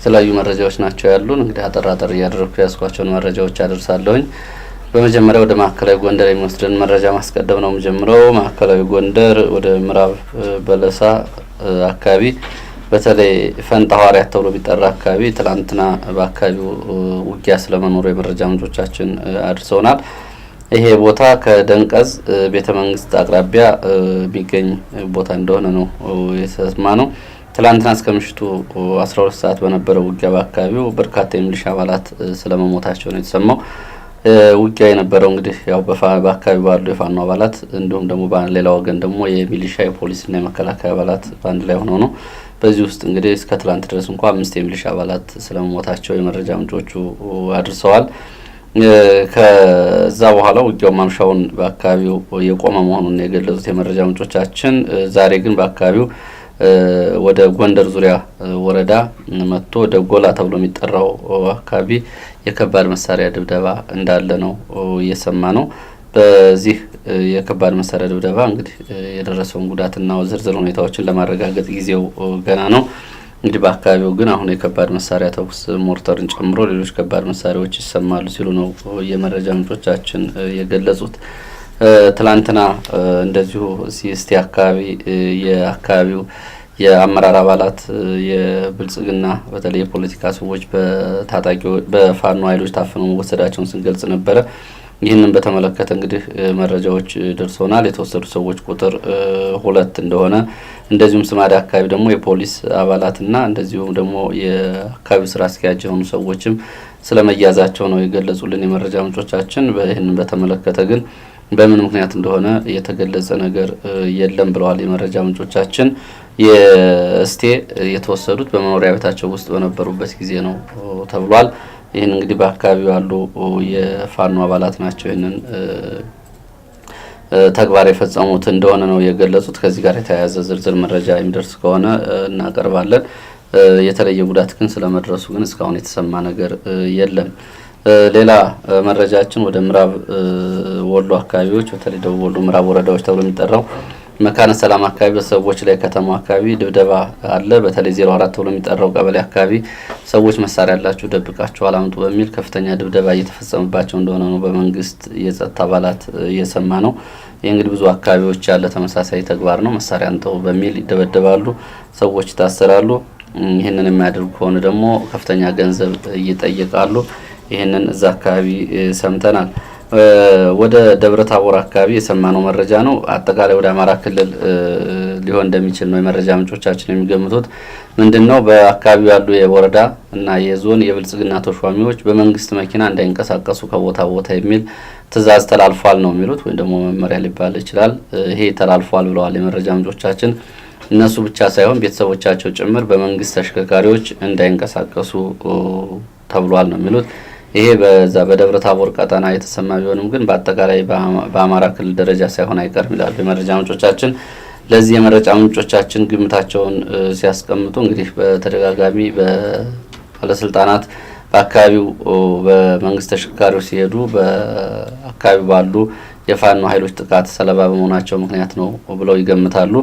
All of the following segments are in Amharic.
የተለያዩ መረጃዎች ናቸው ያሉን። እንግዲህ አጠራጠር እያደረኩ ያስኳቸውን መረጃዎች አደርሳለሁኝ። በመጀመሪያ ወደ ማዕከላዊ ጎንደር የሚወስደን መረጃ ማስቀደም ነው የምጀምረው። ማዕከላዊ ጎንደር ወደ ምዕራብ በለሳ አካባቢ በተለይ ፈንጣ ሐዋርያት ተብሎ ቢጠራ አካባቢ ትላንትና በአካባቢው ውጊያ ስለመኖሩ የመረጃ ምንጮቻችን አድርሰውናል። ይሄ ቦታ ከደንቀዝ ቤተ መንግስት አቅራቢያ የሚገኝ ቦታ እንደሆነ ነው የተሰማ ነው። ትላንትና እስከ ምሽቱ 12 ሰዓት በነበረው ውጊያ በአካባቢው በርካታ የሚሊሻ አባላት ስለመሞታቸው ነው የተሰማው። ውጊያ የነበረው እንግዲህ ያው በአካባቢው ባሉ የፋኖ አባላት እንዲሁም ደግሞ በሌላ ወገን ደግሞ የሚሊሻ የፖሊስና የመከላከያ አባላት በአንድ ላይ ሆነው ነው። በዚህ ውስጥ እንግዲህ እስከ ትላንት ድረስ እንኳን 5 የሚሊሻ አባላት ስለመሞታቸው የመረጃ ምንጮቹ አድርሰዋል። ከዛ በኋላ ውጊያው ማምሻውን በአካባቢው የቆመ መሆኑን የገለጹት የመረጃ ምንጮቻችን ዛሬ ግን በአካባቢው ወደ ጎንደር ዙሪያ ወረዳ መጥቶ ወደ ጎላ ተብሎ የሚጠራው አካባቢ የከባድ መሳሪያ ድብደባ እንዳለ ነው እየሰማ ነው። በዚህ የከባድ መሳሪያ ድብደባ እንግዲህ የደረሰውን ጉዳትና ዝርዝር ሁኔታዎችን ለማረጋገጥ ጊዜው ገና ነው። እንግዲህ በአካባቢው ግን አሁን የከባድ መሳሪያ ተኩስ ሞርተርን ጨምሮ ሌሎች ከባድ መሳሪያዎች ይሰማሉ ሲሉ ነው የመረጃ ምንጮቻችን የገለጹት። ትላንትና እንደዚሁ እስቲ አካባቢ የአካባቢው የአመራር አባላት የብልጽግና በተለይ የፖለቲካ ሰዎች በፋኖ ኃይሎች ታፍነው መወሰዳቸውን ስንገልጽ ነበረ። ይህንን በተመለከተ እንግዲህ መረጃዎች ደርሰውናል። የተወሰዱ ሰዎች ቁጥር 2 እንደሆነ እንደዚሁም ስማዳ አካባቢ ደግሞ የፖሊስ አባላትና እንደዚሁም ደግሞ የአካባቢው ስራ አስኪያጅ የሆኑ ሰዎችም ስለመያዛቸው ነው የገለጹልን የመረጃ ምንጮቻችን። ይህንን በተመለከተ ግን በምን ምክንያት እንደሆነ የተገለጸ ነገር የለም ብለዋል የመረጃ ምንጮቻችን። የእስቴ የተወሰዱት በመኖሪያ ቤታቸው ውስጥ በነበሩበት ጊዜ ነው ተብሏል። ይህን እንግዲህ በአካባቢው ያሉ የፋኖ አባላት ናቸው ይህንን ተግባር የፈጸሙት እንደሆነ ነው የገለጹት። ከዚህ ጋር የተያያዘ ዝርዝር መረጃ የሚደርስ ከሆነ እናቀርባለን። የተለየ ጉዳት ግን ስለመድረሱ ግን እስካሁን የተሰማ ነገር የለም። ሌላ መረጃችን ወደ ምዕራብ ወሎ አካባቢዎች በተለይ ደቡብ ወሎ ምዕራብ ወረዳዎች ተብሎ የሚጠራው መካነ ሰላም አካባቢ በሰዎች ላይ ከተማ አካባቢ ድብደባ አለ። በተለይ 04 ተብሎ የሚጠራው ቀበሌ አካባቢ ሰዎች መሳሪያ ያላችሁ ደብቃችሁ አላምጡ በሚል ከፍተኛ ድብደባ እየተፈጸመባቸው እንደሆነ ነው በመንግስት የጸጥታ አባላት እየሰማ ነው። ይህ እንግዲህ ብዙ አካባቢዎች ያለ ተመሳሳይ ተግባር ነው። መሳሪያ አንተው በሚል ይደበደባሉ፣ ሰዎች ይታሰራሉ። ይህንን የሚያደርጉ ከሆነ ደግሞ ከፍተኛ ገንዘብ ይጠይቃሉ። ይህንን እዛ አካባቢ ሰምተናል። ወደ ደብረ ታቦር አካባቢ የሰማነው መረጃ ነው። አጠቃላይ ወደ አማራ ክልል ሊሆን እንደሚችል ነው የመረጃ ምንጮቻችን የሚገምቱት። ምንድነው በአካባቢው ያሉ የወረዳ እና የዞን የብልጽግና ተሿሚዎች በመንግስት መኪና እንዳይንቀሳቀሱ ከቦታ ቦታ የሚል ትዕዛዝ ተላልፏል ነው የሚሉት፣ ወይም ደግሞ መመሪያ ሊባል ይችላል። ይሄ ተላልፏል ብለዋል የመረጃ ምንጮቻችን። እነሱ ብቻ ሳይሆን ቤተሰቦቻቸው ጭምር በመንግስት ተሽከርካሪዎች እንዳይንቀሳቀሱ ተብሏል ነው የሚሉት። ይሄ በዛ በደብረ ታቦር ቀጠና የተሰማ ቢሆንም ግን በአጠቃላይ በአማራ ክልል ደረጃ ሳይሆን አይቀርም ይላሉ የመረጃ ምንጮቻችን። ለዚህ የመረጃ ምንጮቻችን ግምታቸውን ሲያስቀምጡ እንግዲህ በተደጋጋሚ በባለስልጣናት በአካባቢው በመንግስት ተሽከርካሪዎች ሲሄዱ በአካባቢው ባሉ የፋኖ ኃይሎች ጥቃት ሰለባ በመሆናቸው ምክንያት ነው ብለው ይገምታሉ።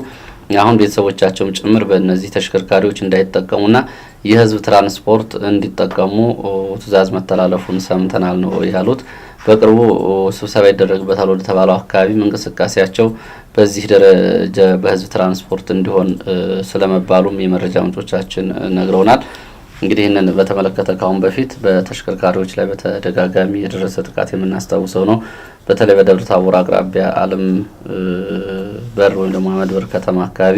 አሁን ቤተሰቦቻቸውም ጭምር በእነዚህ ተሽከርካሪዎች እንዳይጠቀሙና የህዝብ ትራንስፖርት እንዲጠቀሙ ትዕዛዝ መተላለፉን ሰምተናል ነው ያሉት። በቅርቡ ስብሰባ ይደረግበታል ወደ ተባለው አካባቢ እንቅስቃሴያቸው በዚህ ደረጃ በህዝብ ትራንስፖርት እንዲሆን ስለመባሉም የመረጃ ምንጮቻችን ነግረውናል። እንግዲህ ይህንን በተመለከተ ካሁን በፊት በተሽከርካሪዎች ላይ በተደጋጋሚ የደረሰ ጥቃት የምናስታውሰው ነው። በተለይ በደብረ ታቦር አቅራቢያ አለም በር ወይም ደግሞ አመድ በር ከተማ አካባቢ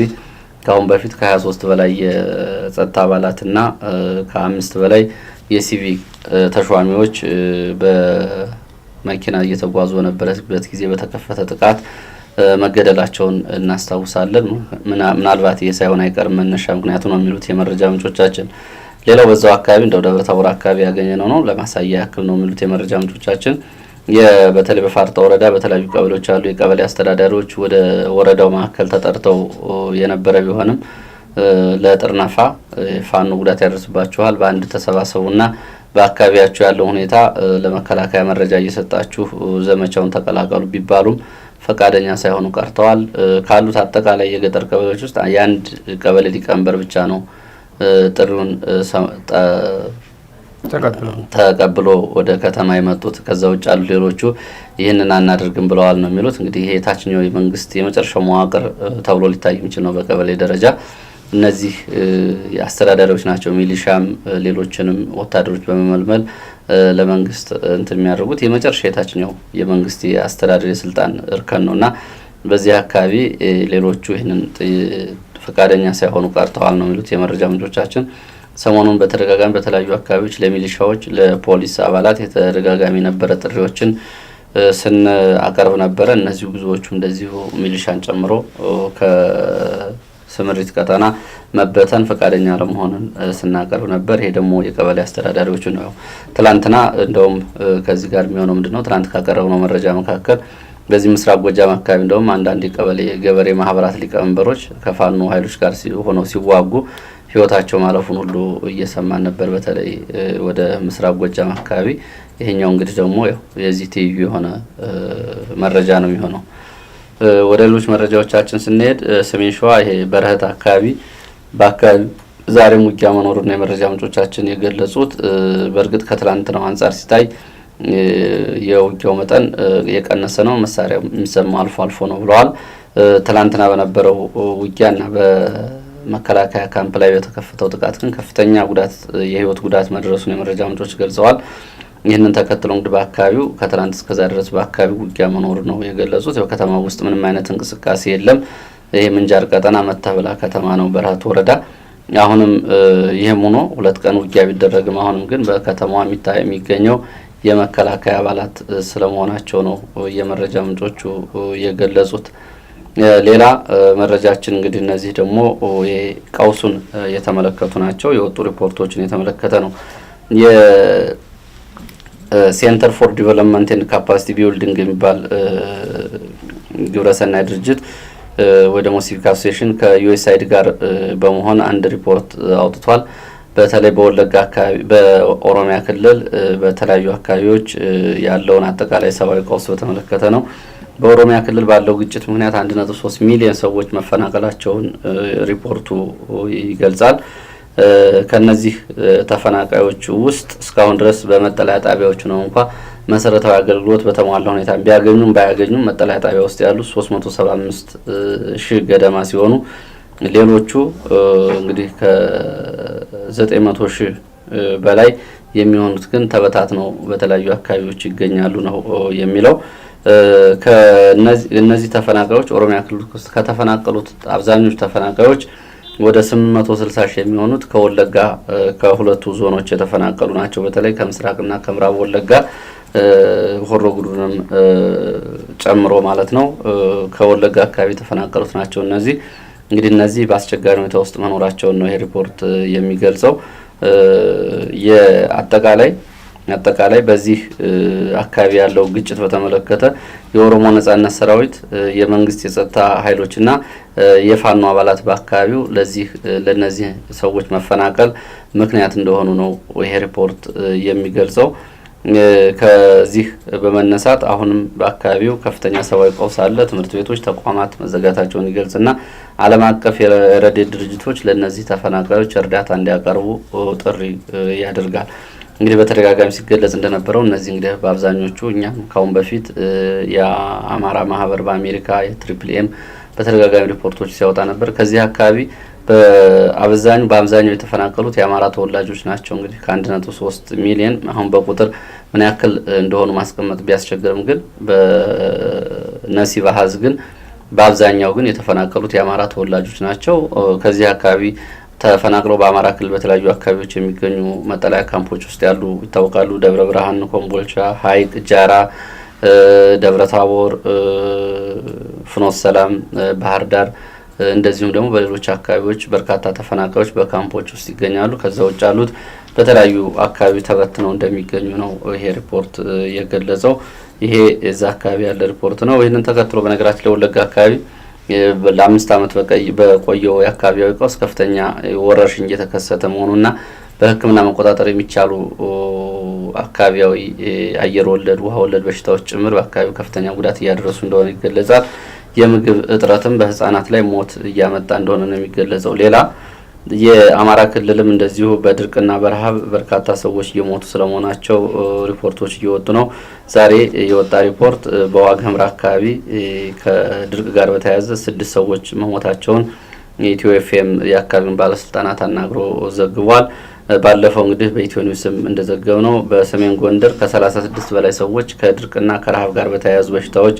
ካሁን በፊት ከ23 በላይ የጸጥታ አባላትና ከ5 በላይ የሲቪክ ተሿሚዎች በመኪና እየተጓዙ በነበረበት ጊዜ በተከፈተ ጥቃት መገደላቸውን እናስታውሳለን። ምናልባት ይህ ሳይሆን አይቀርም መነሻ ምክንያቱ ነው የሚሉት የመረጃ ምንጮቻችን። ሌላው በዛው አካባቢ እንደው ደብረ ታቦር አካባቢ ያገኘነው ነው ለማሳያ ያክል ነው የሚሉት የመረጃ ምንጮቻችን። በተለይ በፋርጣ ወረዳ በተለያዩ ቀበሌዎች አሉ የቀበሌ አስተዳዳሪዎች ወደ ወረዳው ማዕከል ተጠርተው የነበረ ቢሆንም ለጥርነፋ ፋኖ ጉዳት ያደርስባችኋል በአንድ ተሰባሰቡና በአካባቢያችሁ ያለው ሁኔታ ለመከላከያ መረጃ እየሰጣችሁ ዘመቻውን ተቀላቀሉ ቢባሉም ፈቃደኛ ሳይሆኑ ቀርተዋል። ካሉት አጠቃላይ የገጠር ቀበሌዎች ውስጥ የአንድ ቀበሌ ሊቀመንበር ብቻ ነው ጥሩን ተቀብሎ ወደ ከተማ የመጡት። ከዛ ውጭ ያሉ ሌሎቹ ይህንን አናደርግም ብለዋል ነው የሚሉት። እንግዲህ ይሄ የታችኛው የመንግስት የመጨረሻው መዋቅር ተብሎ ሊታይ የሚችል ነው በቀበሌ ደረጃ። እነዚህ አስተዳዳሪዎች ናቸው ሚሊሻም ሌሎችንም ወታደሮች በመመልመል ለመንግስት እንትን የሚያደርጉት የመጨረሻ የታችኛው የመንግስት የአስተዳደር የስልጣን እርከን ነውና በዚህ አካባቢ ሌሎቹ ይህንን ፈቃደኛ ሳይሆኑ ቀርተዋል ነው የሚሉት የመረጃ ምንጮቻችን። ሰሞኑን በተደጋጋሚ በተለያዩ አካባቢዎች ለሚሊሻዎች ለፖሊስ አባላት የተደጋጋሚ ነበረ ጥሪዎችን ስናቀርብ ነበረ። እነዚህ ብዙዎቹ እንደዚሁ ሚሊሻን ጨምሮ ከስምሪት ቀጠና መበተን ፈቃደኛ ለመሆኑን ስናቀርብ ነበር። ይሄ ደግሞ የቀበሌ አስተዳዳሪዎቹ ነው። ትላንትና እንደውም ከዚህ ጋር የሚሆነው ምንድነው ትላንት ካቀረብነው መረጃ መካከል በዚህ ምስራቅ ጎጃም አካባቢ እንደውም አንዳንድ የቀበሌ ገበሬ ማህበራት ሊቀመንበሮች ከፋኖ ኃይሎች ጋር ሆነው ሲዋጉ ህይወታቸው ማለፉን ሁሉ እየሰማን ነበር። በተለይ ወደ ምስራቅ ጎጃም አካባቢ። ይሄኛው እንግዲህ ደግሞ የዚህ ትይዩ የሆነ መረጃ ነው የሚሆነው። ወደ ሌሎች መረጃዎቻችን ስንሄድ ሰሜን ሸዋ ይሄ በረህት አካባቢ በአካባቢ ዛሬም ውጊያ መኖሩና የመረጃ ምንጮቻችን የገለጹት በእርግጥ ከትላንት ነው አንጻር ሲታይ የውጊያው መጠን የቀነሰ ነው። መሳሪያ የሚሰማ አልፎ አልፎ ነው ብለዋል። ትላንትና በነበረው ውጊያና በመከላከያ ካምፕ ላይ በተከፈተው ጥቃት ግን ከፍተኛ ጉዳት የህይወት ጉዳት መድረሱን የመረጃ ምንጮች ገልጸዋል። ይህንን ተከትሎ እንግዲህ በአካባቢው ከትላንት እስከዛ ድረስ በአካባቢው ውጊያ መኖሩ ነው የገለጹት። በከተማ ውስጥ ምንም አይነት እንቅስቃሴ የለም። ይሄ ምንጃር ቀጠና መተብላ ከተማ ነው በረህት ወረዳ። አሁንም ይህም ሆኖ 2 ቀን ውጊያ ቢደረግም አሁንም ግን በከተማዋ የሚገኘው የመከላከያ አባላት ስለመሆናቸው ነው የመረጃ ምንጮቹ የገለጹት። ሌላ መረጃችን እንግዲህ እነዚህ ደግሞ የቀውሱን የተመለከቱ ናቸው። የወጡ ሪፖርቶችን የተመለከተ ነው። የሴንተር ፎር ዲቨሎፕመንት ኤንድ ካፓሲቲ ቢልዲንግ የሚባል ግብረሰናይ ድርጅት ወይ ደግሞ ሲቪክ አሶሲዬሽን ከዩኤስአይዲ ጋር በመሆን አንድ ሪፖርት አውጥቷል። በተለይ በወለጋ አካባቢ በኦሮሚያ ክልል በተለያዩ አካባቢዎች ያለውን አጠቃላይ ሰብአዊ ቀውስ በተመለከተ ነው። በኦሮሚያ ክልል ባለው ግጭት ምክንያት 1.3 ሚሊዮን ሰዎች መፈናቀላቸውን ሪፖርቱ ይገልጻል። ከነዚህ ተፈናቃዮች ውስጥ እስካሁን ድረስ በመጠለያ ጣቢያዎች ነው እንኳን መሰረታዊ አገልግሎት በተሟላ ሁኔታ ቢያገኙም ባያገኙም መጠለያ ጣቢያ ውስጥ ያሉ 375 ሺህ ገደማ ሲሆኑ ሌሎቹ እንግዲህ ከ900 ሺህ በላይ የሚሆኑት ግን ተበታትነው በተለያዩ አካባቢዎች ይገኛሉ ነው የሚለው። ከነዚህ ተፈናቃዮች ኦሮሚያ ክልል ውስጥ ከተፈናቀሉት አብዛኞቹ ተፈናቃዮች ወደ 860 ሺህ የሚሆኑት ከወለጋ ከሁለቱ ዞኖች የተፈናቀሉ ናቸው። በተለይ ከምስራቅና ከምዕራብ ወለጋ ሆሮ ጉዱሩንም ጨምሮ ማለት ነው ከወለጋ አካባቢ የተፈናቀሉት ናቸው። እንግዲህ እነዚህ በአስቸጋሪ ሁኔታ ውስጥ መኖራቸውን ነው ይሄ ሪፖርት የሚገልጸው። አጠቃላይ በዚህ አካባቢ ያለው ግጭት በተመለከተ የኦሮሞ ነጻነት ሰራዊት የመንግስት የጸጥታ ኃይሎችና የፋኖ አባላት በአካባቢው ለነዚህ ሰዎች መፈናቀል ምክንያት እንደሆኑ ነው ይሄ ሪፖርት የሚገልጸው። ከዚህ በመነሳት አሁንም በአካባቢው ከፍተኛ ሰብአዊ ቀውስ አለ። ትምህርት ቤቶች፣ ተቋማት መዘጋታቸውን ይገልጽና ዓለም አቀፍ የረድኤት ድርጅቶች ለነዚህ ተፈናቃዮች እርዳታ እንዲያቀርቡ ጥሪ ያደርጋል። እንግዲህ በተደጋጋሚ ሲገለጽ እንደነበረው እነዚህ እንግዲህ በአብዛኞቹ እኛም ካሁን በፊት የአማራ ማህበር በአሜሪካ የትሪፕል-ኤም በተደጋጋሚ ሪፖርቶች ሲያወጣ ነበር። ከዚህ አካባቢ በአብዛኛው የተፈናቀሉት የአማራ ተወላጆች ናቸው። እንግዲህ ከ1.3 ሚሊዮን አሁን በቁጥር ምን ያክል እንደሆኑ ማስቀመጥ ቢያስቸግርም ግን በነሲብ አሃዝ ግን በአብዛኛው ግን የተፈናቀሉት የአማራ ተወላጆች ናቸው። ከዚህ አካባቢ ተፈናቅለው በአማራ ክልል በተለያዩ አካባቢዎች የሚገኙ መጠለያ ካምፖች ውስጥ ያሉ ይታወቃሉ። ደብረ ብርሃን፣ ኮምቦልቻ፣ ሀይቅ፣ ጃራ፣ ደብረ ታቦር፣ ፍኖተ ሰላም፣ ባህር ዳር እንደዚሁም ደግሞ በሌሎች አካባቢዎች በርካታ ተፈናቃዮች በካምፖች ውስጥ ይገኛሉ። ከዛ ውጭ ያሉት በተለያዩ አካባቢ ተበትነው እንደሚገኙ ነው ይሄ ሪፖርት የገለጸው። ይሄ እዛ አካባቢ ያለ ሪፖርት ነው። ይህንን ተከትሎ በነገራችን ላይ ወለጋ አካባቢ ለ5 ዓመት በቆየው የአካባቢያዊ ቀውስ ከፍተኛ ወረርሽኝ እየተከሰተ መሆኑና በሕክምና መቆጣጠር የሚቻሉ አካባቢያዊ አየር ወለድ ውሃ ወለድ በሽታዎች ጭምር በአካባቢው ከፍተኛ ጉዳት እያደረሱ እንደሆነ ይገለጻል። የምግብ እጥረትም በህፃናት ላይ ሞት እያመጣ እንደሆነ ነው የሚገለጸው። ሌላ የአማራ ክልልም እንደዚሁ በድርቅና በረሃብ በርካታ ሰዎች እየሞቱ ስለመሆናቸው ሪፖርቶች እየወጡ ነው። ዛሬ የወጣ ሪፖርት በዋግ ኽምራ አካባቢ ከድርቅ ጋር በተያያዘ 6 ሰዎች መሞታቸውን የኢትዮ ኤፍኤም የአካባቢውን ባለስልጣናት አናግሮ ዘግቧል። ባለፈው እንግዲህ በኢትዮ ኒውስም እንደዘገብ ነው በሰሜን ጎንደር ከ36 በላይ ሰዎች ከድርቅና ከረሃብ ጋር በተያያዙ በሽታዎች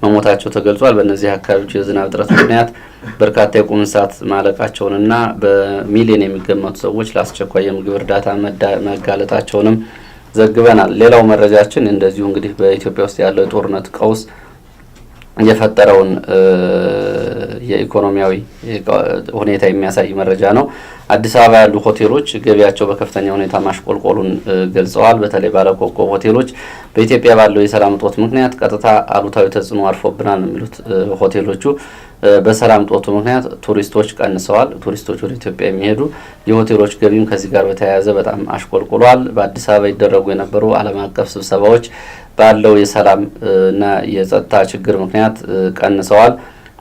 መሞታቸው ተገልጿል። በእነዚህ አካባቢዎች የዝናብ እጥረት ምክንያት በርካታ የቁም እንስሳት ማለቃቸውንና በሚሊዮን የሚገመቱ ሰዎች ለአስቸኳይ የምግብ እርዳታ መጋለጣቸውንም ዘግበናል። ሌላው መረጃችን እንደዚሁ እንግዲህ በኢትዮጵያ ውስጥ ያለው የጦርነት ቀውስ የፈጠረውን የኢኮኖሚያዊ ሁኔታ የሚያሳይ መረጃ ነው። አዲስ አበባ ያሉ ሆቴሎች ገቢያቸው በከፍተኛ ሁኔታ ማሽቆልቆሉን ገልጸዋል። በተለይ ባለኮከብ ሆቴሎች በኢትዮጵያ ባለው የሰላም እጦት ምክንያት ቀጥታ አሉታዊ ተጽዕኖ አርፎብናል ነው የሚሉት ሆቴሎቹ። በሰላም እጦቱ ምክንያት ቱሪስቶች ቀንሰዋል። ቱሪስቶች ወደ ኢትዮጵያ የሚሄዱ የሆቴሎች ገቢም ከዚህ ጋር በተያያዘ በጣም አሽቆልቁሏል። በአዲስ አበባ ይደረጉ የነበሩ ዓለም አቀፍ ስብሰባዎች ባለው የሰላም እና የጸጥታ ችግር ምክንያት ቀንሰዋል።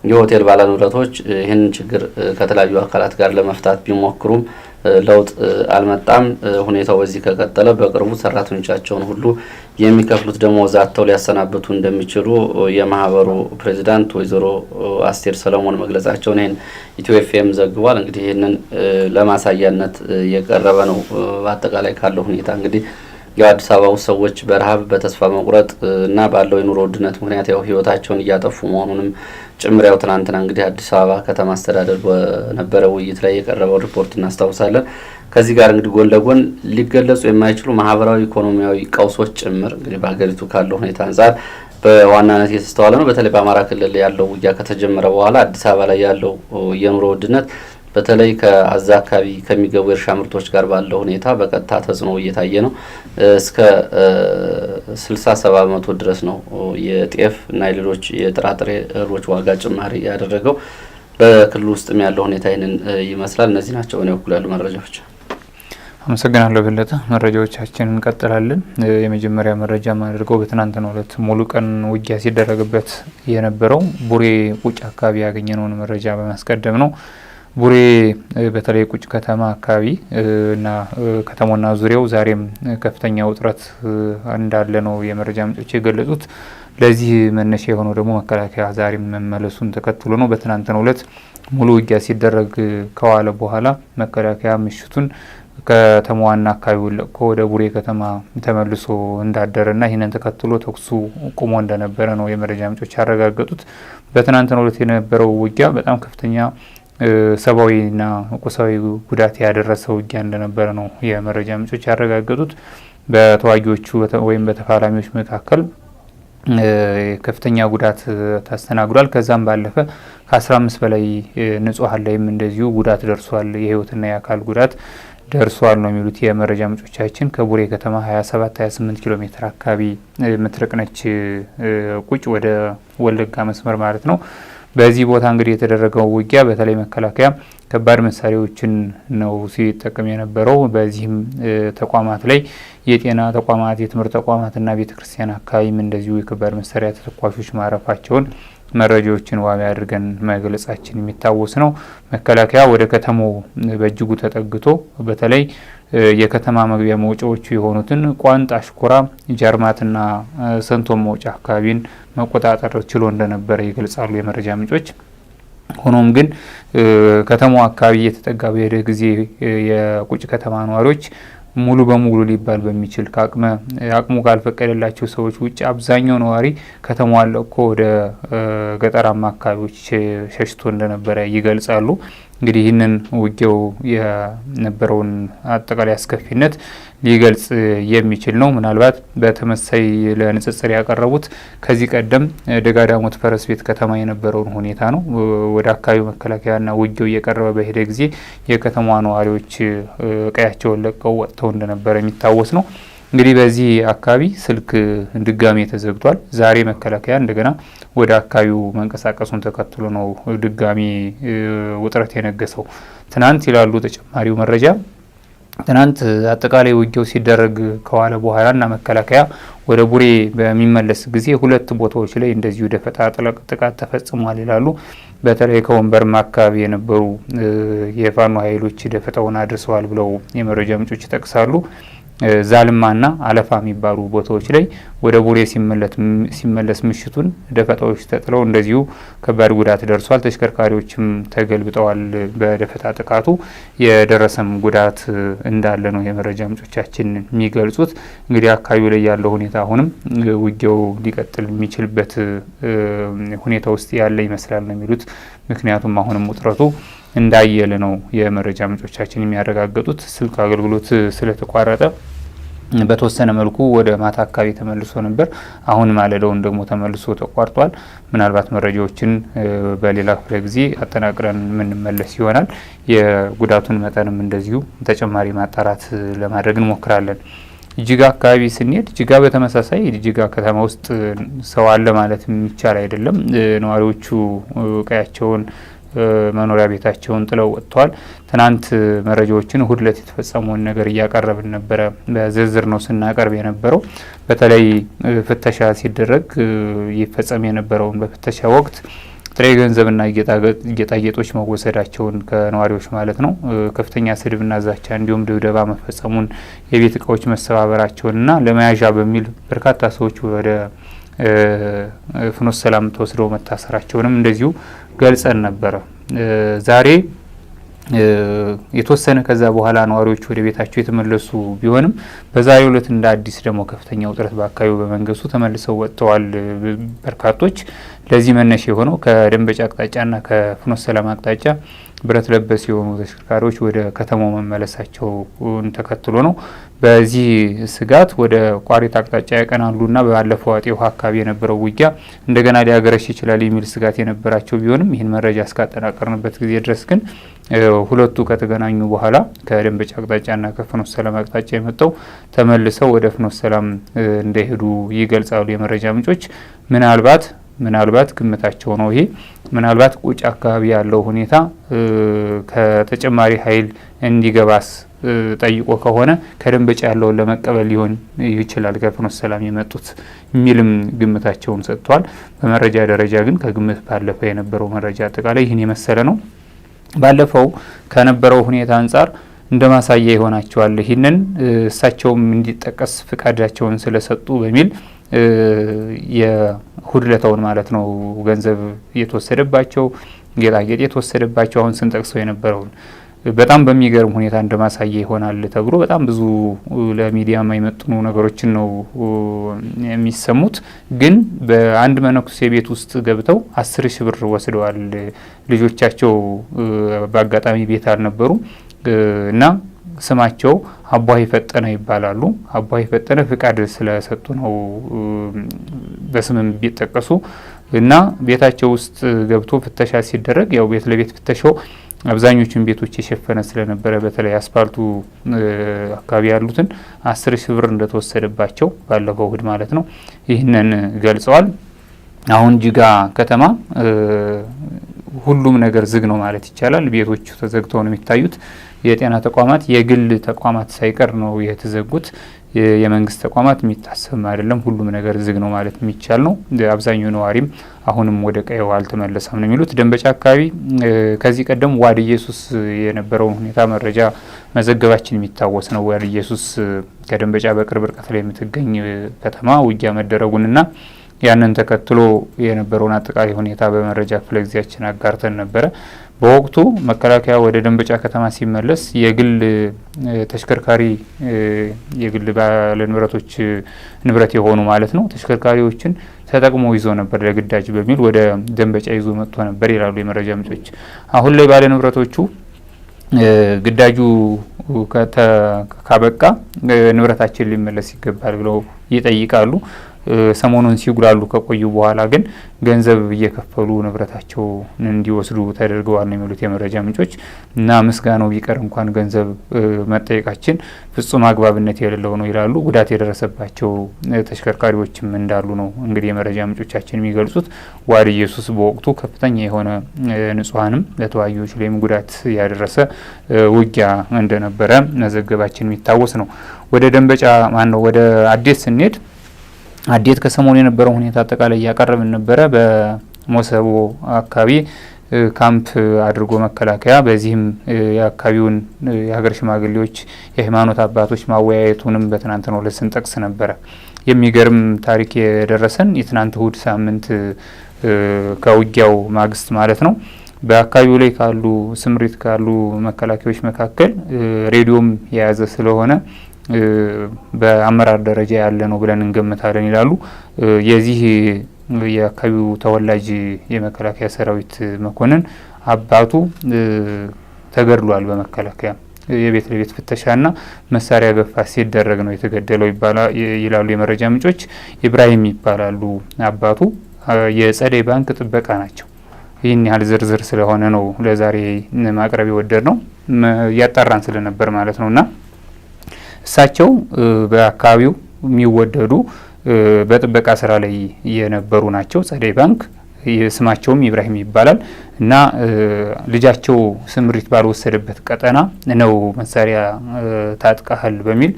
የሆቴል ባለንብረቶች ይህንን ችግር ከተለያዩ አካላት ጋር ለመፍታት ቢሞክሩም ለውጥ አልመጣም። ሁኔታው በዚህ ከቀጠለ በቅርቡ ሰራተኞቻቸውን ሁሉ የሚከፍሉት ደሞዝ አጥተው ሊያሰናብቱ እንደሚችሉ የማህበሩ ፕሬዚዳንት ወይዘሮ አስቴር ሰለሞን መግለጻቸውን ይህን ኢትዮ ኤፍኤም ዘግቧል። እንግዲህ ይህንን ለማሳያነት የቀረበ ነው። በአጠቃላይ ካለው ሁኔታ እንግዲህ የአዲስ አበባ ውስጥ ሰዎች በረሃብ በተስፋ መቁረጥ እና ባለው የኑሮ ውድነት ምክንያት ያው ህይወታቸውን እያጠፉ መሆኑንም ጭምር ያው ትናንትና እንግዲህ አዲስ አበባ ከተማ አስተዳደር በነበረ ውይይት ላይ የቀረበው ሪፖርት እናስታውሳለን። ከዚህ ጋር እንግዲህ ጎን ለጎን ሊገለጹ የማይችሉ ማህበራዊ ኢኮኖሚያዊ ቀውሶች ጭምር እንግዲህ በሀገሪቱ ካለው ሁኔታ አንጻር በዋናነት እየተስተዋለ ነው። በተለይ በአማራ ክልል ያለው ውጊያ ከተጀመረ በኋላ አዲስ አበባ ላይ ያለው የኑሮ ውድነት በተለይ ከአዛ አካባቢ ከሚገቡ የእርሻ ምርቶች ጋር ባለው ሁኔታ በቀጥታ ተጽዕኖ እየታየ ነው። እስከ 60-70% ድረስ ነው የጤፍ እና የሌሎች የጥራጥሬ እህሎች ዋጋ ጭማሪ ያደረገው። በክልሉ ውስጥም ያለው ሁኔታ ይህንን ይመስላል። እነዚህ ናቸው እኔ በኩል ያሉ መረጃዎች። አመሰግናለሁ በለጠ። መረጃዎቻችንን እንቀጥላለን። የመጀመሪያ መረጃ ማድርገው በትናንትናው ዕለት ሙሉ ቀን ውጊያ ሲደረግበት የነበረው ቡሬ ቁጭ አካባቢ ያገኘነውን መረጃ በማስቀደም ነው። ቡሬ በተለይ ቁጭ ከተማ አካባቢ እና ከተማና ዙሪያው ዛሬም ከፍተኛ ውጥረት እንዳለ ነው የመረጃ ምንጮች የገለጹት። ለዚህ መነሻ የሆነው ደግሞ መከላከያ ዛሬም መመለሱን ተከትሎ ነው። በትናንትናው ዕለት ሙሉ ውጊያ ሲደረግ ከዋለ በኋላ መከላከያ ምሽቱን ከተማዋና አካባቢውን ለቆ ወደ ቡሬ ከተማ ተመልሶ እንዳደረና ይህንን ተከትሎ ተኩሱ ቆሞ እንደነበረ ነው የመረጃ ምንጮች ያረጋገጡት። በትናንትናው ዕለት የነበረው ውጊያ በጣም ከፍተኛ ሰብአዊና ቁሳዊ ጉዳት ያደረሰ ውጊያ እንደነበረ ነው የመረጃ ምንጮች ያረጋገጡት። በተዋጊዎቹ ወይም በተፋላሚዎች መካከል ከፍተኛ ጉዳት ተስተናግዷል። ከዛም ባለፈ ከ15 በላይ ንጹሃን ላይም እንደዚሁ ጉዳት ደርሷል። የህይወትና የአካል ጉዳት ደርሷል ነው የሚሉት የመረጃ ምንጮቻችን። ከቡሬ ከተማ 27-28 ኪሎ ሜትር አካባቢ የምትርቅ ነች ቁጭ ወደ ወለጋ መስመር ማለት ነው። በዚህ ቦታ እንግዲህ የተደረገው ውጊያ በተለይ መከላከያ ከባድ መሳሪያዎችን ነው ሲጠቀም የነበረው። በዚህም ተቋማት ላይ የጤና ተቋማት፣ የትምህርት ተቋማትና ቤተክርስቲያን አካባቢም እንደዚሁ የከባድ መሳሪያ ተተኳሾች ማረፋቸውን መረጃዎችን ዋቢ አድርገን መግለጻችን የሚታወስ ነው። መከላከያ ወደ ከተማው በእጅጉ ተጠግቶ በተለይ የከተማ መግቢያ መውጫዎቹ የሆኑትን ቋንጣ፣ አሽኩራ፣ ጃርማትና ሰንቶም መውጫ አካባቢን መቆጣጠር ችሎ እንደነበረ ይገልጻሉ የመረጃ ምንጮች። ሆኖም ግን ከተማው አካባቢ እየተጠጋ በሄደ ጊዜ የቁጭ ከተማ ነዋሪዎች ሙሉ በሙሉ ሊባል በሚችል አቅሙ ካልፈቀደላቸው ሰዎች ውጭ አብዛኛው ነዋሪ ከተማዋን ለቆ ወደ ገጠራማ አካባቢዎች ሸሽቶ እንደነበረ ይገልጻሉ። እንግዲህ ይህንን ውጊያው የነበረውን አጠቃላይ አስከፊነት ሊገልጽ የሚችል ነው። ምናልባት በተመሳይ ለንጽጽር ያቀረቡት ከዚህ ቀደም ደጋዳሞት ፈረስ ቤት ከተማ የነበረውን ሁኔታ ነው። ወደ አካባቢው መከላከያና ውጊያው እየቀረበ በሄደ ጊዜ የከተማዋ ነዋሪዎች ቀያቸውን ለቀው ወጥተው እንደነበረ የሚታወስ ነው። እንግዲህ በዚህ አካባቢ ስልክ ድጋሜ ተዘግቷል። ዛሬ መከላከያ እንደገና ወደ አካባቢው መንቀሳቀሱን ተከትሎ ነው ድጋሜ ውጥረት የነገሰው። ትናንት ይላሉ ተጨማሪው መረጃ ትናንት አጠቃላይ ውጊያው ሲደረግ ከዋለ በኋላ እና መከላከያ ወደ ቡሬ በሚመለስ ጊዜ ሁለት ቦታዎች ላይ እንደዚሁ ደፈጣ ጥቃት ተፈጽሟል ይላሉ። በተለይ ከወንበርማ አካባቢ የነበሩ የፋኖ ኃይሎች ደፈጣውን አድርሰዋል ብለው የመረጃ ምንጮች ይጠቅሳሉ። ዛልማና አለፋ የሚባሉ ቦታዎች ላይ ወደ ቡሬ ሲመለስ ምሽቱን ደፈጣዎች ተጥለው እንደዚሁ ከባድ ጉዳት ደርሷል። ተሽከርካሪዎችም ተገልብጠዋል። በደፈጣ ጥቃቱ የደረሰም ጉዳት እንዳለ ነው የመረጃ ምንጮቻችን የሚገልጹት። እንግዲህ አካባቢው ላይ ያለው ሁኔታ አሁንም ውጊያው ሊቀጥል የሚችልበት ሁኔታ ውስጥ ያለ ይመስላል ነው የሚሉት። ምክንያቱም አሁንም ውጥረቱ እንዳየለ ነው የመረጃ ምንጮቻችን የሚያረጋግጡት። ስልክ አገልግሎት ስለተቋረጠ በተወሰነ መልኩ ወደ ማታ አካባቢ ተመልሶ ነበር። አሁን ማለዳውን ደግሞ ተመልሶ ተቋርጧል። ምናልባት መረጃዎችን በሌላ ክፍለ ጊዜ አጠናቅረን የምንመለስ ይሆናል። የጉዳቱን መጠንም እንደዚሁ ተጨማሪ ማጣራት ለማድረግ እንሞክራለን። ጅጋ አካባቢ ስንሄድ ጅጋ በተመሳሳይ ጅጋ ከተማ ውስጥ ሰው አለ ማለት የሚቻል አይደለም። ነዋሪዎቹ ቀያቸውን መኖሪያ ቤታቸውን ጥለው ወጥተዋል። ትናንት መረጃዎችን እሁድ ዕለት የተፈጸመውን ነገር እያቀረብን ነበረ። በዝርዝር ነው ስናቀርብ የነበረው። በተለይ ፍተሻ ሲደረግ ይፈጸም የነበረውን በፍተሻ ወቅት ጥሬ ገንዘብና ጌጣጌጦች መወሰዳቸውን ከነዋሪዎች ማለት ነው፣ ከፍተኛ ስድብና ዛቻ እንዲሁም ድብደባ መፈጸሙን፣ የቤት እቃዎች መሰባበራቸውንና ለመያዣ በሚል በርካታ ሰዎች ወደ ፍኖተ ሰላም ተወስደው መታሰራቸውንም እንደዚሁ ገልጸን ነበረ። ዛሬ የተወሰነ ከዛ በኋላ ነዋሪዎች ወደ ቤታቸው የተመለሱ ቢሆንም በዛሬው ዕለት እንደ አዲስ ደግሞ ከፍተኛ ውጥረት በአካባቢው በመንገሱ ተመልሰው ወጥተዋል በርካቶች። ለዚህ መነሻ የሆነው ከደንበጫ አቅጣጫና ከፍኖተ ሰላም አቅጣጫ ብረት ለበስ የሆኑ ተሽከርካሪዎች ወደ ከተማው መመለሳቸውን ተከትሎ ነው። በዚህ ስጋት ወደ ቋሪት አቅጣጫ ያቀናሉና ባለፈው አጤ ውሃ አካባቢ የነበረው ውጊያ እንደገና ሊያገረሽ ይችላል የሚል ስጋት የነበራቸው ቢሆንም ይህን መረጃ እስካጠናቀርንበት ጊዜ ድረስ ግን ሁለቱ ከተገናኙ በኋላ ከደንበጫ አቅጣጫና ከፍኖተ ሰላም አቅጣጫ የመጣው ተመልሰው ወደ ፍኖተ ሰላም እንደሄዱ ይገልጻሉ የመረጃ ምንጮች። ምናልባት ግምታቸው ነው ይሄ። ምናልባት ቁጭ አካባቢ ያለው ሁኔታ ከተጨማሪ ኃይል እንዲገባስ ጠይቆ ከሆነ ከደንበጫ ያለውን ለመቀበል ሊሆን ይችላል ከፍኖተ ሰላም የመጡት የሚልም ግምታቸውን ሰጥቷል። በመረጃ ደረጃ ግን ከግምት ባለፈ የነበረው መረጃ አጠቃላይ ይህን የመሰለ ነው። ባለፈው ከነበረው ሁኔታ አንጻር እንደ ማሳያ ይሆናቸዋል። ይህንን እሳቸውም እንዲጠቀስ ፍቃዳቸውን ስለሰጡ በሚል የእሁድ ዕለታውን ማለት ነው ገንዘብ የተወሰደባቸው፣ ጌጣጌጥ የተወሰደባቸው አሁን ስንጠቅሰው የነበረውን በጣም በሚገርም ሁኔታ እንደ ማሳያ ይሆናል ተብሎ በጣም ብዙ ለሚዲያ የማይመጥኑ ነገሮችን ነው የሚሰሙት። ግን በአንድ መነኩሴ ቤት ውስጥ ገብተው 10,000 ብር ወስደዋል። ልጆቻቸው በአጋጣሚ ቤት አልነበሩ እና ስማቸው አቧይ ፈጠነ ይባላሉ። አቧይ ፈጠነ ፍቃድ ስለሰጡ ነው በስምም ቢጠቀሱ እና ቤታቸው ውስጥ ገብቶ ፍተሻ ሲደረግ ያው ቤት ለቤት ፍተሻው አብዛኞቹን ቤቶች የሸፈነ ስለነበረ በተለይ አስፓልቱ አካባቢ ያሉትን 10,000 ብር እንደተወሰደባቸው ባለፈው እሁድ ማለት ነው ይህንን ገልጸዋል። አሁን ጅጋ ከተማ ሁሉም ነገር ዝግ ነው ማለት ይቻላል። ቤቶቹ ተዘግተው ነው የሚታዩት። የጤና ተቋማት፣ የግል ተቋማት ሳይቀር ነው የተዘጉት። የመንግስት ተቋማት የሚታሰብ አይደለም። ሁሉም ነገር ዝግ ነው ማለት የሚቻል ነው። አብዛኛው ነዋሪም አሁንም ወደ ቀየው አልተመለሰም ነው የሚሉት። ደንበጫ አካባቢ ከዚህ ቀደም ዋድ ኢየሱስ የነበረውን ሁኔታ መረጃ መዘገባችን የሚታወስ ነው። ዋድ ኢየሱስ ከደንበጫ በቅርብ ርቀት ላይ የምትገኝ ከተማ ውጊያ መደረጉንና ያንን ተከትሎ የነበረውን አጠቃላይ ሁኔታ በመረጃ ክፍለ ጊዜያችን አጋርተን ነበረ። በወቅቱ መከላከያ ወደ ደንበጫ ከተማ ሲመለስ የግል ተሽከርካሪ የግል ባለ ንብረቶች ንብረት የሆኑ ማለት ነው ተሽከርካሪዎችን ተጠቅሞ ይዞ ነበር ለግዳጅ በሚል ወደ ደንበጫ ይዞ መጥቶ ነበር ይላሉ የመረጃ ምንጮች። አሁን ላይ ባለ ንብረቶቹ ግዳጁ ካበቃ ንብረታችን ሊመለስ ይገባል ብለው ይጠይቃሉ። ሰሞኑን ሲጉላሉ ከቆዩ በኋላ ግን ገንዘብ እየከፈሉ ንብረታቸውን እንዲወስዱ ተደርገዋል ነው የሚሉት የመረጃ ምንጮች። እና ምስጋናው ቢቀር እንኳን ገንዘብ መጠየቃችን ፍጹም አግባብነት የሌለው ነው ይላሉ። ጉዳት የደረሰባቸው ተሽከርካሪዎችም እንዳሉ ነው እንግዲህ የመረጃ ምንጮቻችን የሚገልጹት። ዋዲ ኢየሱስ በወቅቱ ከፍተኛ የሆነ ንጹሐንም በተዋጊዎች ላይም ጉዳት ያደረሰ ውጊያ እንደነበረ መዘገባችን የሚታወስ ነው። ወደ ደንበጫ ወደ አዴት ስንሄድ አዴት ከሰሞኑ የነበረው ሁኔታ አጠቃላይ እያቀረብን ነበረ። በሞሰቦ አካባቢ ካምፕ አድርጎ መከላከያ በዚህም የአካባቢውን የሀገር ሽማግሌዎች፣ የሃይማኖት አባቶች ማወያየቱንም በትናንትናው ዕለት ስንጠቅስ ነበረ። የሚገርም ታሪክ የደረሰን የትናንት እሁድ ሳምንት ከውጊያው ማግስት ማለት ነው በአካባቢው ላይ ካሉ ስምሪት ካሉ መከላከያዎች መካከል ሬዲዮም የያዘ ስለሆነ በአመራር ደረጃ ያለ ነው ብለን እንገምታለን ይላሉ። የዚህ የአካባቢው ተወላጅ የመከላከያ ሰራዊት መኮንን አባቱ ተገድሏል። በመከላከያ የቤት ለቤት ፍተሻና መሳሪያ ገፋ ሲደረግ ነው የተገደለው ይላሉ የመረጃ ምንጮች። ኢብራሂም ይባላሉ አባቱ። የጸደይ ባንክ ጥበቃ ናቸው። ይህን ያህል ዝርዝር ስለሆነ ነው ለዛሬ ማቅረብ የወደድ ነው እያጣራን ስለነበር ማለት ነውና እሳቸው በአካባቢው የሚወደዱ በጥበቃ ስራ ላይ የነበሩ ናቸው። ጸደይ ባንክ ስማቸውም ኢብራሂም ይባላል እና ልጃቸው ስምሪት ባልወሰደበት ቀጠና ነው መሳሪያ ታጥቀሃል በሚል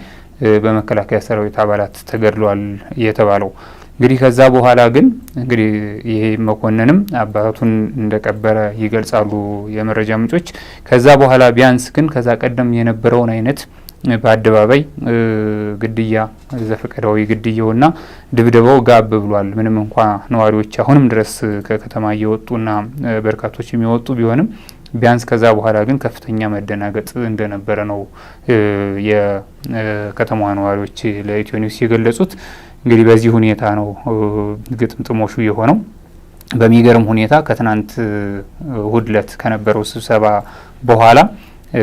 በመከላከያ ሰራዊት አባላት ተገድለዋል የተባለው። እንግዲህ ከዛ በኋላ ግን እንግዲህ ይሄ መኮንንም አባቱን እንደቀበረ ይገልጻሉ የመረጃ ምንጮች። ከዛ በኋላ ቢያንስ ግን ከዛ ቀደም የነበረውን አይነት በአደባባይ ግድያ ዘፈቀዳዊ ግድያውና ድብደባው ጋብ ብሏል። ምንም እንኳ ነዋሪዎች አሁንም ድረስ ከከተማ እየወጡና በርካቶች የሚወጡ ቢሆንም ቢያንስ ከዛ በኋላ ግን ከፍተኛ መደናገጥ እንደነበረ ነው የከተማዋ ነዋሪዎች ለኢትዮ ኒውስ የገለጹት። እንግዲህ በዚህ ሁኔታ ነው ግጥምጥሞሹ የሆነው። በሚገርም ሁኔታ ከትናንት እሁድ ዕለት ከነበረው ስብሰባ በኋላ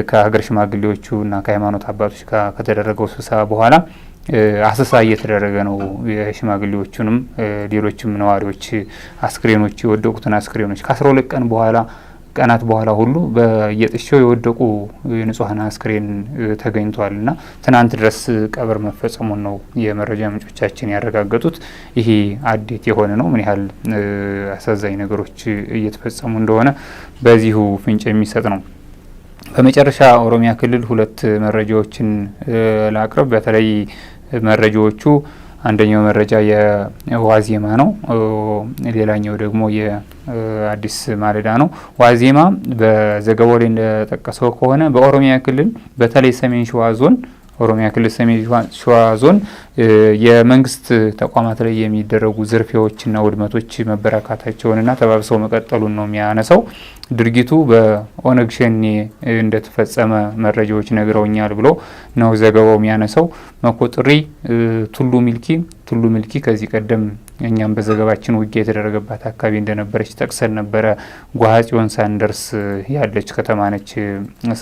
ከሀገር ሽማግሌዎቹ እና ከሃይማኖት አባቶች ጋር ከተደረገው ስብሰባ በኋላ አሰሳ እየተደረገ ነው። የሽማግሌዎቹንም ሌሎችም ነዋሪዎች አስክሬኖች የወደቁትን አስክሬኖች ከ12 ቀናት በኋላ ሁሉ በየጥሻው የወደቁ የንጹሐን አስክሬን ተገኝቷል እና ትናንት ድረስ ቀብር መፈጸሙን ነው የመረጃ ምንጮቻችን ያረጋገጡት። ይሄ አዴት የሆነ ነው። ምን ያህል አሳዛኝ ነገሮች እየተፈጸሙ እንደሆነ በዚሁ ፍንጭ የሚሰጥ ነው። በመጨረሻ ኦሮሚያ ክልል ሁለት መረጃዎችን ላቅርብ። በተለይ መረጃዎቹ አንደኛው መረጃ የዋዜማ ነው። ሌላኛው ደግሞ የአዲስ ማለዳ ነው። ዋዜማ በዘገባው ላይ እንደጠቀሰው ከሆነ በኦሮሚያ ክልል በተለይ ሰሜን ሸዋ ዞን ኦሮሚያ ክልል ሰሜን ሸዋ ዞን የመንግስት ተቋማት ላይ የሚደረጉ ዝርፊያዎችና ውድመቶች መበራካታቸውንና ተባብሰው መቀጠሉን ነው የሚያነሳው። ድርጊቱ በኦነግ ሸኔ እንደተፈጸመ መረጃዎች ነግረውኛል ብሎ ነው ዘገባው የሚያነሳው። መኮጥሪ ቱሉ ሚልኪ ከዚህ ቀደም እኛም በዘገባችን ውጊያ የተደረገባት አካባቢ እንደነበረች ጠቅሰን ነበረ። ጓሃጽዮን ሳንደርስ ያለች ከተማ ነች፣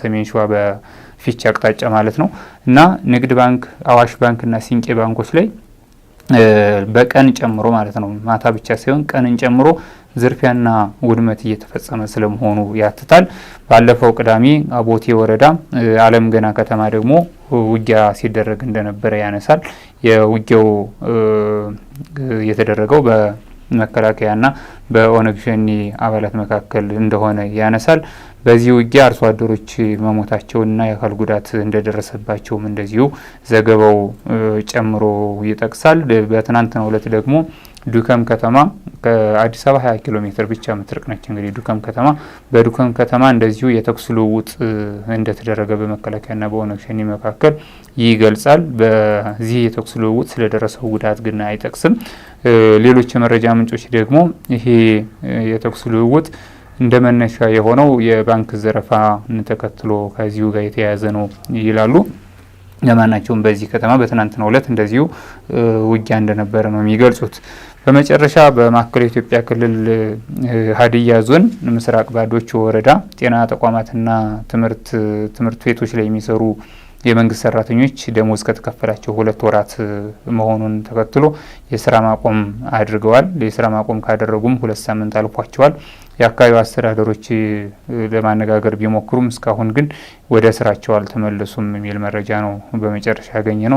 ሰሜን ሸዋ በፊቻ አቅጣጫ ማለት ነው። እና ንግድ ባንክ፣ አዋሽ ባንክ እና ሲንቄ ባንኮች ላይ በቀን ጨምሮ ማለት ነው ማታ ብቻ ሳይሆን ቀንን ጨምሮ ዝርፊያና ውድመት እየተፈጸመ ስለመሆኑ ያትታል። ባለፈው ቅዳሜ አቦቴ ወረዳ አለም ገና ከተማ ደግሞ ውጊያ ሲደረግ እንደነበረ ያነሳል። የውጊያው የተደረገው በመከላከያና በኦነግ ሸኔ አባላት መካከል እንደሆነ ያነሳል። በዚህ ውጊያ አርሶ አደሮች መሞታቸውንና የአካል ጉዳት እንደደረሰባቸውም እንደዚሁ ዘገባው ጨምሮ ይጠቅሳል። በትናንትናው ዕለት ደግሞ ዱከም ከተማ ከአዲስ አበባ 20 ኪሎ ሜትር ብቻ ምትርቅ ነች። እንግዲህ ዱከም ከተማ በዱከም ከተማ እንደዚሁ የተኩስ ልውውጥ እንደተደረገ በመከላከያና በኦነግ ሸኔ መካከል ይገልጻል። በዚህ የተኩስ ልውውጥ ስለደረሰው ጉዳት ግን አይጠቅስም። ሌሎች የመረጃ ምንጮች ደግሞ ይሄ የተኩስ ልውውጥ እንደ መነሻ የሆነው የባንክ ዘረፋን ተከትሎ ከዚሁ ጋር የተያያዘ ነው ይላሉ። ለማናቸውም በዚህ ከተማ በትናንትናው ዕለት እንደዚሁ ውጊያ እንደነበረ ነው የሚገልጹት። በመጨረሻ በማዕከላዊ ኢትዮጵያ ክልል ሀዲያ ዞን ምስራቅ ባዶቹ ወረዳ ጤና ተቋማትና ትምህርት ቤቶች ላይ የሚሰሩ የመንግስት ሰራተኞች ደሞዝ ከተከፈላቸው 2 ወራት መሆኑን ተከትሎ የስራ ማቆም አድርገዋል። የስራ ማቆም ካደረጉም 2 ሳምንት አልፏቸዋል። የአካባቢው አስተዳደሮች ለማነጋገር ቢሞክሩም እስካሁን ግን ወደ ስራቸው አልተመለሱም የሚል መረጃ ነው በመጨረሻ ያገኘ ነው።